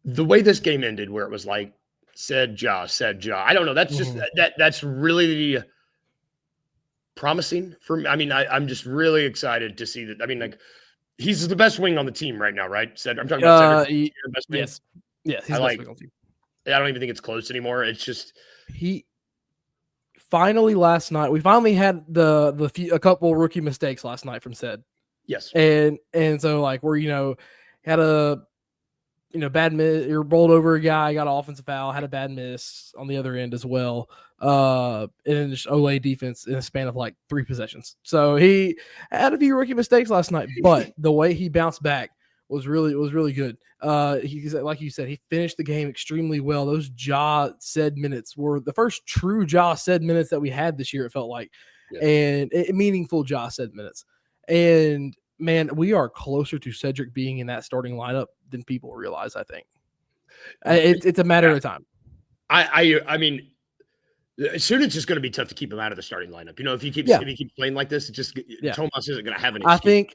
the way this game ended, where it was like said Ja. I don't know. That's just that's really promising for me. I mean, I'm just really excited to see that. I mean, like he's the best wing on the team right now, right? I'm talking about Cedric. Best wing. Yes, he's I best wing on the team. I don't even think it's close anymore. It's just he finally last night. We finally had a couple rookie mistakes last night from Ced. Yes, and so like where had a bad miss, or bowled over a guy, got an offensive foul, had a bad miss on the other end as well. And then just Olay defense in a span of like 3 possessions. So he had a few rookie mistakes last night, but the way he bounced back was really good. He, like you said, he finished the game extremely well. Those Ja Ced minutes were the first true Ja Ced minutes that we had this year, it felt like, and meaningful Ja Ced minutes. And man, we are closer to Cedric being in that starting lineup than people realize. I think it's a matter of time. I mean, soon it's just going to be tough to keep him out of the starting lineup. If he keeps playing like this, Tuomas isn't going to have an excuse.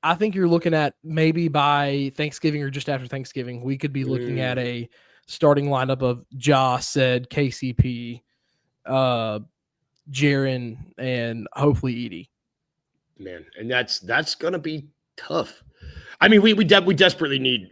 I think you're looking at maybe by Thanksgiving or just after Thanksgiving, we could be looking at a starting lineup of Ja, Ced, KCP, Jaren, and hopefully Edie. Man, and that's going to be tough. I mean, we desperately need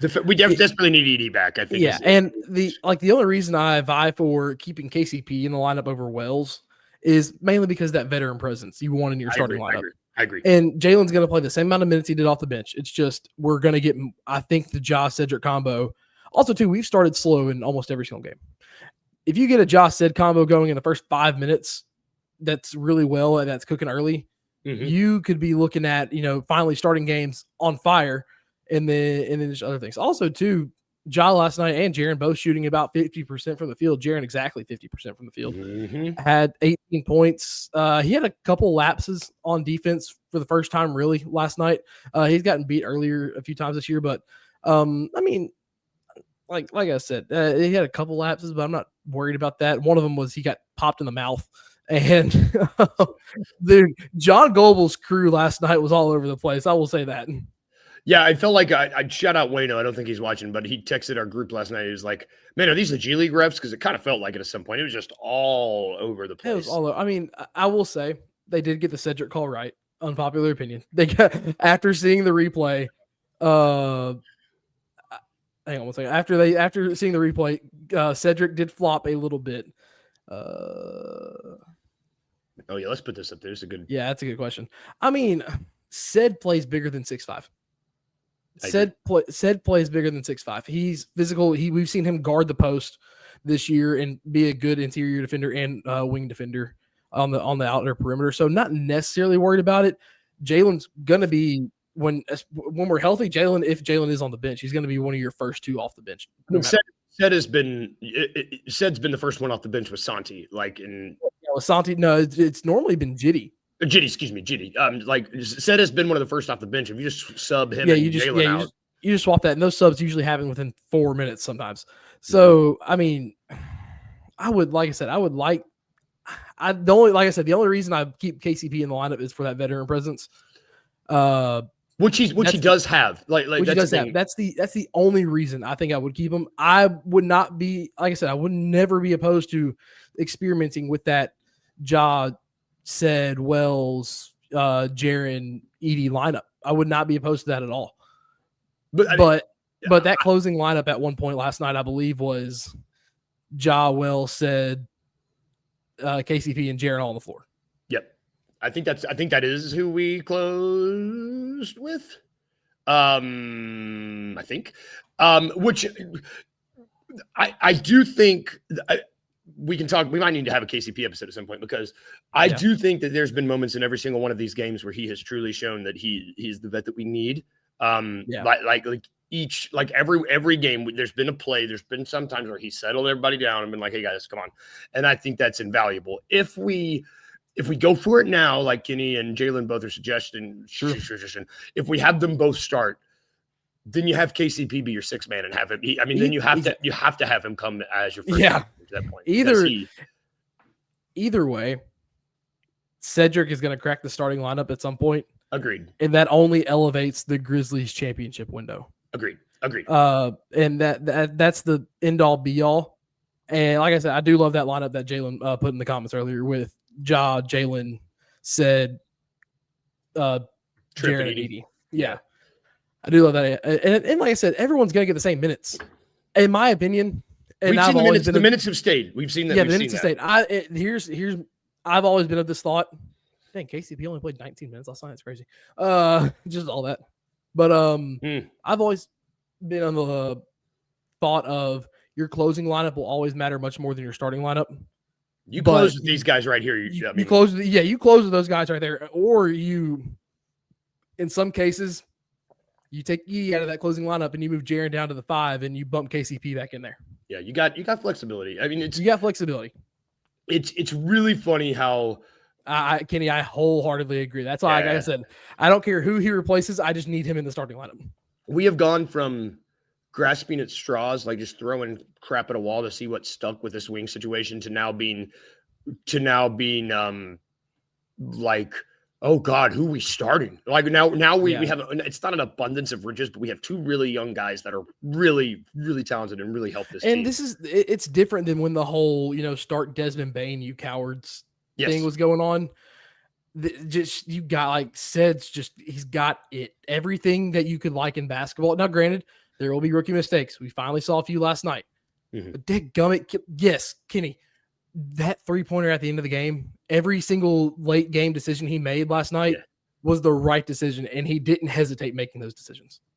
desperately need Edie back. I think. Yeah, and the only reason I vie for keeping KCP in the lineup over Wells is mainly because that veteran presence you want in your starting lineup. I agree. And Jalen's going to play the same amount of minutes he did off the bench. It's just we're going to get, I think, the Ja Cedric combo. Also, too, we've started slow in almost every single game. If you get a Ja Ced combo going in the first 5 minutes, that's really well and that's cooking early. You could be looking at finally starting games on fire, and then there's other things. Also, too, Ja last night and Jaren both shooting about 50% from the field. Jaren exactly 50% from the field. Had 18 points. He had a couple lapses on defense for the first time really last night. He's gotten beat earlier a few times this year, but I mean, like I said, he had a couple lapses, but I'm not worried about that. One of them was he got popped in the mouth. And dude, John Goebel's crew last night was all over the place. I will say that. Yeah, I felt like I'd shout out Wayno. I don't think he's watching, but he texted our group last night. He was like, "Man, are these the G League refs?" Because it kind of felt like it at some point. It was just all over the place. It was all over. I mean, I will say they did get the Cedric call right. Unpopular opinion. They got after seeing the replay. Hang on one second. After seeing the replay, Cedric did flop a little bit. Oh yeah, let's put this up there. It's a good. Yeah, that's a good question. I mean, Ced plays bigger than 6'5". Ced plays bigger than 6'5". He's physical. We've seen him guard the post this year and be a good interior defender and wing defender on the outer perimeter. So not necessarily worried about it. Jalen's gonna be when we're healthy. If Jalen is on the bench, he's gonna be one of your first 2 off the bench. No Ced's been the first one off the bench with Santi. Santi. No, it's normally been Jitty. Jitty. Like Ced has been one of the first off the bench. If you just sub him, you just swap that, and those subs usually happen within 4 minutes sometimes. So I mean, the only reason I keep KCP in the lineup is for that veteran presence. Which he does have. That's the only reason I think I would keep him. I would not be, like I said, I would never be opposed to experimenting with that Ja, Ced, Wells, Jaren, Edie lineup. I would not be opposed to that at all. But that closing lineup at one point last night, I believe, was Ja, Wells, Ced, KCP, and Jaren all on the floor. Yep. I think that is who we closed with. I think. Which I do think we can talk. We might need to have a KCP episode at some point, because I do think that there's been moments in every single one of these games where he has truly shown that he's the vet that we need. Every game, there's been a play. There's been some times where he settled everybody down and been like, "Hey guys, come on," and I think that's invaluable. If we go for it now, like Kenny and Jalen both are suggesting, if we have them both start, then you have KCP be your 6 man and have him. Then you have to have him come as your first man to that point. Either way, Cedric is going to crack the starting lineup at some point. Agreed. And that only elevates the Grizzlies championship window. Agreed. Agreed. And that's the end all be all. And like I said, I do love that lineup that Jalen put in the comments earlier with Ja, Jalen, said, Trip Jared, and and Edie. Edie. Yeah. I do love that. And like I said, everyone's going to get the same minutes. In my opinion, and We've I've seen the always minutes. been The minutes have stayed. We've seen that. yeah, We've the seen minutes that. have stayed. Here's I've always been of this thought. Dang, KCP only played 19 minutes last night. It's crazy. Just all that. But I've always been on the thought of your closing lineup will always matter much more than your starting lineup. You close with these guys right here. You close with those guys right there, or you, in some cases, you take E out of that closing lineup and you move Jaren down to the 5 and you bump KCP back in there. Yeah, you got flexibility. I mean, you got flexibility. It's really funny how Kenny, I wholeheartedly agree. That's why, like I said, I don't care who he replaces. I just need him in the starting lineup. We have gone from grasping at straws, like just throwing crap at a wall to see what stuck with this wing situation, to now being like, oh God, who we starting? Like now we have, it's not an abundance of riches, but we have two really young guys that are really, really talented and really help this team. And it's different than when the whole, start Desmond Bane, you cowards thing was going on. Just you got like Ced's he's got it. Everything that you could like in basketball. Now, granted, there will be rookie mistakes. We finally saw a few last night. Mm-hmm. But dadgummit, yes, Kenny, that 3-pointer at the end of the game, every single late game decision he made last night was the right decision, and he didn't hesitate making those decisions.